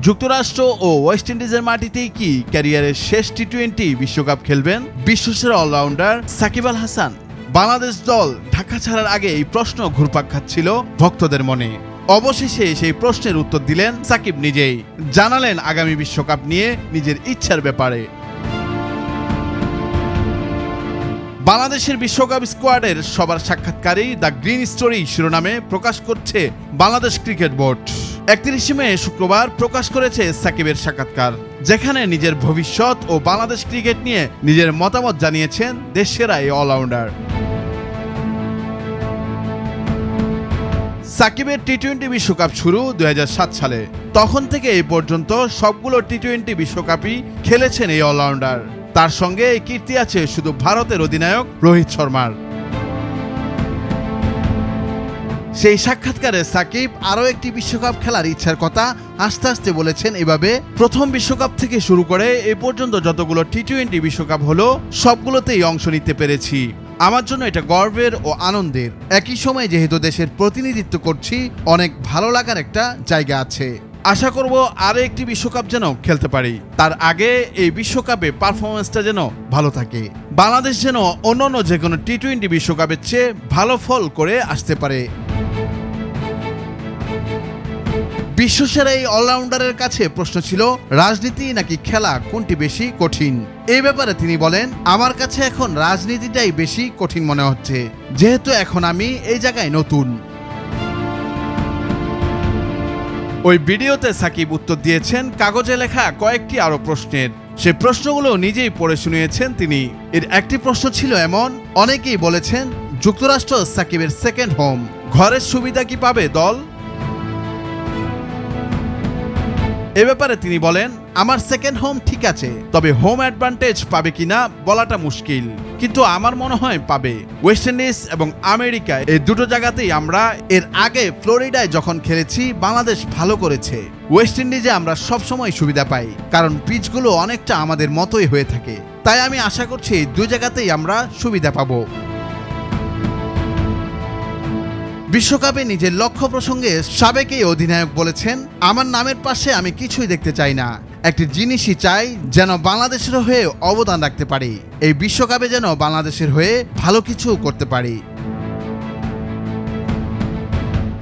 যুক্তরাষ্ট্র ও ওয়েস্ট ইন্ডিজের মাটিতেই কি ক্যারিয়ারের শেষ টি-20 বিশ্বকাপ খেলবেন বিশ্বসেরা অলরাউন্ডার সাকিব আল হাসান? বাংলাদেশ দল ঢাকা ছাড়ার আগে এই প্রশ্ন ঘুরপাক খাচ্ছিল ভক্তদের মনে। অবশেষে সেই প্রশ্নের উত্তর দিলেন সাকিব নিজেই, জানালেন আগামী বিশ্বকাপ নিয়ে নিজের ইচ্ছার ব্যাপারে। বাংলাদেশের বিশ্বকাপ স্কোয়াডের সবার সাক্ষাৎকারেই দ্য গ্রিন স্টোরি শিরোনামে প্রকাশ করছে বাংলাদেশ ক্রিকেট বোর্ড। 31 মে শুক্রবার প্রকাশ করেছে সাকিবের সাক্ষাৎকার, যেখানে নিজের ভবিষ্যৎ ও বাংলাদেশ ক্রিকেট নিয়ে নিজের মতামত জানিয়েছেন দেশসেরা এই অলরাউন্ডার। সাকিবের টি-20 বিশ্বকাপ শুরু 2007 সালে। তখন থেকে এই পর্যন্ত সবগুলো টি-20 বিশ্বকাপই খেলেছেন এই অলরাউন্ডার। তার সঙ্গে এই কীর্তি আছে শুধু ভারতের অধিনায়ক রোহিত শর্মার। সেই সাক্ষাৎকারে সাকিব আরও একটি বিশ্বকাপ খেলার ইচ্ছার কথা আস্তে আস্তে বলেছেন এভাবে, প্রথম বিশ্বকাপ থেকে শুরু করে এ পর্যন্ত যতগুলো টি-20 বিশ্বকাপ হলো সবগুলোতেই অংশ নিতে পেরেছি। আমার জন্য এটা গর্বের ও আনন্দের। একই সময় যেহেতু দেশের প্রতিনিধিত্ব করছি, অনেক ভালো লাগার একটা জায়গা আছে। আশা করব আরও একটি বিশ্বকাপ যেন খেলতে পারি। তার আগে এই বিশ্বকাপে পারফরমেন্সটা যেন ভালো থাকে। বাংলাদেশ যেন অন্যান্য যে কোনো টি-20 বিশ্বকাপের চেয়ে ভালো ফল করে আসতে পারে। বিশ্বসেরা এই অলরাউন্ডারের কাছে প্রশ্ন ছিল, রাজনীতি নাকি খেলা কোনটি বেশি কঠিন? এই ব্যাপারে তিনি বলেন, আমার কাছে এখন রাজনীতিটাই বেশি কঠিন মনে হচ্ছে, যেহেতু এখন আমি এই জায়গায় নতুন। ওই ভিডিওতে সাকিব উত্তর দিয়েছেন কাগজে লেখা কয়েকটি আরো প্রশ্নের। সে প্রশ্নগুলো নিজেই পড়ে শুনিয়েছেন তিনি। এর একটি প্রশ্ন ছিল এমন, অনেকেই বলেছেন যুক্তরাষ্ট্র সাকিবের সেকেন্ড হোম, ঘরের সুবিধা কি পাবে দল? এ ব্যাপারে তিনি বলেন, আমার সেকেন্ড হোম ঠিক আছে, তবে হোম অ্যাডভান্টেজ পাবে কিনা বলাটা মুশকিল, কিন্তু আমার মনে হয় পাবে। ওয়েস্ট ইন্ডিজ এবং আমেরিকা এই দুটো জায়গাতেই আমরা এর আগে ফ্লোরিডায় যখন খেলেছি বাংলাদেশ ভালো করেছে। ওয়েস্ট ইন্ডিজে আমরা সবসময় সুবিধা পাই, কারণ পিচগুলো অনেকটা আমাদের মতোই হয়ে থাকে। তাই আমি আশা করছি দুই জায়গাতেই আমরা সুবিধা পাবো। বিশ্বকাপে নিজের লক্ষ্য প্রসঙ্গে সাবেক এই অধিনায়ক বলেছেন, আমার নামের পাশে আমি কিছুই দেখতে চাই না, একটি জিনিসই চাই, যেন বাংলাদেশের হয়ে অবদান রাখতে পারি, এই বিশ্বকাপে যেন বাংলাদেশের হয়ে ভালো কিছু করতে পারি।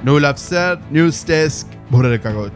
নুরুল আফসার, নিউজ ডেস্ক, ভোরের কাগজ।